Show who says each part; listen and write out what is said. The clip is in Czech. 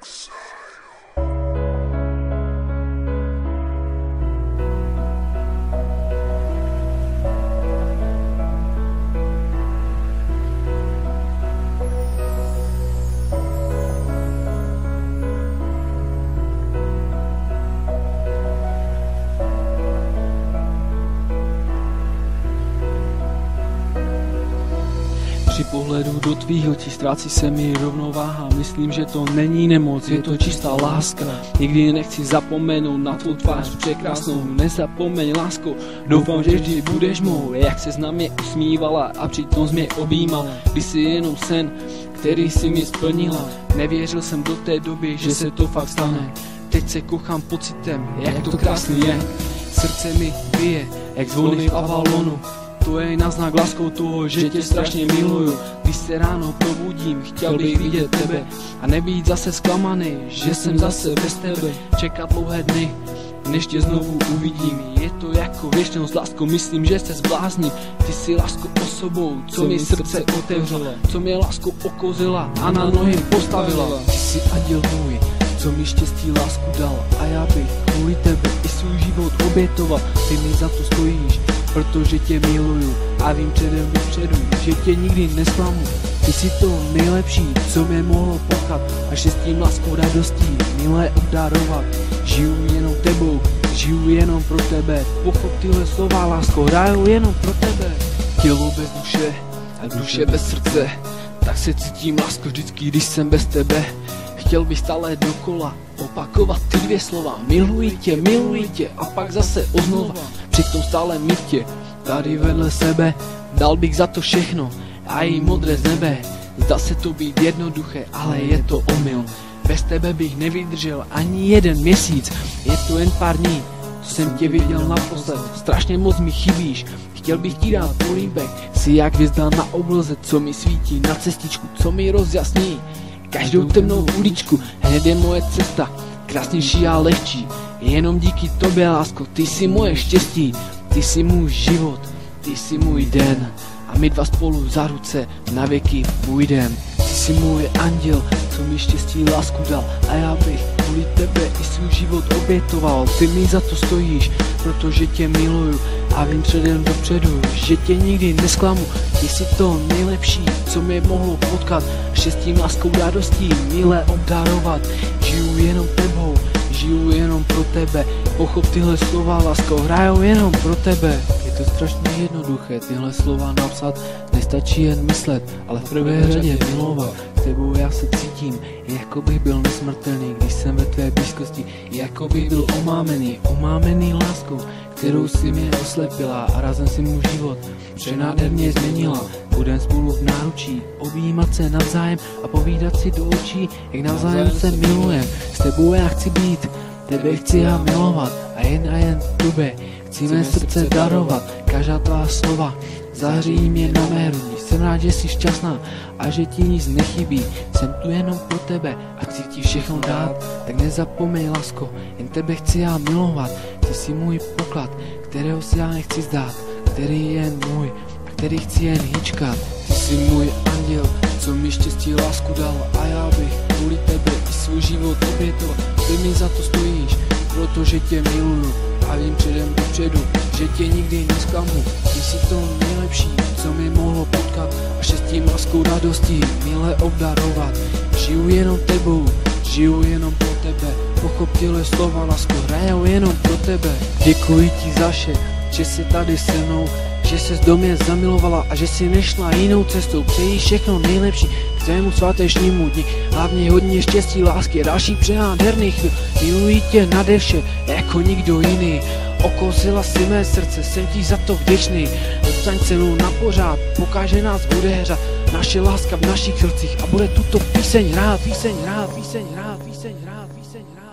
Speaker 1: Při pohledu do tvých očí ztrácí se mi rovnováha. Myslím, že to není nemoc, je to čistá láska. Nikdy nechci zapomenout na tvou tvář překrásnou. Nezapomeň, lásko, doufám, že vždy budeš mou. Jak se na mě usmívala a přitom jsi mě objímala. Když jsi jenom sen, který si mi splnila. Nevěřil jsem do té doby, že se to fakt stane. Teď se kochám pocitem, jak to krásný je. Srdce mi bije, jak zvony v Avalonu. To je náznak láskou toho, že tě strašně miluju. Když se ráno probudím, chtěl bych vidět tebe a nebýt zase zklamaný, že jsem zase bez tebe. Čekat dlouhé dny, než tě znovu uvidím. Je to jako věčnost, lásko, myslím, že se zblázním. Ty jsi, lásko, osobou, co mi srdce otevřela, co mě, lásko, okozila a na nohy postavila. Ty jsi anděl můj, co mi štěstí, lásku dal, a já bych kvůli tebe i svůj život obětoval. Ty mi za to stojíš, protože tě miluju a vím předem dopředu, že tě nikdy nesklamu. Ty jsi to nejlepší, co mě mohlo potkat, a štěstím, láskou, radostí milé obdarovat. Žiju jenom tebou, žiju jenom pro tebe. Pochop tyhle slova, lásko, hraju jenom pro tebe. Tělo bez duše a duše bez srdce, tak se cítím, lásko, vždycky, když jsem bez tebe. Chtěl bych stále dokola opakovat ty dvě slova. Miluji tě a pak zase oznova. Přitom stále mít tě tady vedle sebe. Dal bych za to všechno a i modré z nebe. Zdá se to být jednoduché, ale je to omyl. Bez tebe bych nevydržel ani jeden měsíc. Je to jen pár dní, co jsem tě viděl naposled. Strašně moc mi chybíš, chtěl bych ti dát políbek. Jsi jak hvězda na obloze, co mi svítí na cestičku, co mi rozjasní každou temnou uličku. Hned je moje cesta krásnější a lehčí. Jenom díky tobě, lásko, ty jsi moje štěstí. Ty jsi můj život, ty jsi můj den, a my dva spolu za ruce na věky půjdem. Ty jsi můj anděl, co mi štěstí, lásku dal, a já bych kvůli tebe i svůj život obětoval. Ty mi za to stojíš, protože tě miluju a vím předem dopředu, že tě nikdy nesklamu. Ty jsi to nejlepší, co mě mohlo potkat, štěstím, láskou, radostí milé obdarovat. Žiju jenom tebou, žiju jenom pro tebe. Pochop tyhle slova, lásko, hraju jenom pro tebe. Je to strašně jednoduché tyhle slova napsat, nestačí jen myslet, ale v prvé řadě milovat. S tebou já se cítím, jako bych byl nesmrtelný, když jsem ve tvé blízkosti, jako bych byl omámený láskou, kterou si mě oslepila, a razem si můj život přenádherně změnila. Budem spolu v náručí, objímat se navzájem a povídat si do očí, jak navzájem se milujem. S tebou já chci být, tebe chci já milovat, a jen tobě chci mé srdce darovat. Každá tvá slova zahří mě na mé hrudi. Jsem rád, že jsi šťastná a že ti nic nechybí. Jsem tu jenom pro tebe a chci ti všechno dát. Tak nezapomeň, lásko, jen tebe chci já milovat. Ty jsi můj poklad, kterého si já nechci zdát, který je jen můj, který chci jen hýčkat. Ty jsi můj anděl, co mi štěstí, lásku dal, a já bych kvůli tebe i svůj život obětoval. Ty mi za to stojíš, protože tě miluju a vím předem dopředu, že tě nikdy nesklamu. Ty jsi to nejlepší, co mi mohlo potkat, a štěstím, láskou, radostí milé obdarovat. Žiju jenom tebou, žiju jenom pro tebe. Pochop tyhle slova, lásko, hraju jenom pro tebe. Děkuji ti za vše, že jsi tady se mnou, že ses do mě zamilovala a že si nešla jinou cestou. Přeji všechno nejlepší k tvému svátečnímu dni, hlavně hodně štěstí, lásky, dalších přenádherných chvíl. Miluji tě nade vše, jako nikdo jiný. Okozila si mé srdce, jsem ti za to vděčný. Dostaň cenu na pořád, pokáže nás bude hřát naše láska v našich srdcích, a bude tuto píseň hrát, píseň hrát, píseň hrát, píseň hrát, píseň hrát.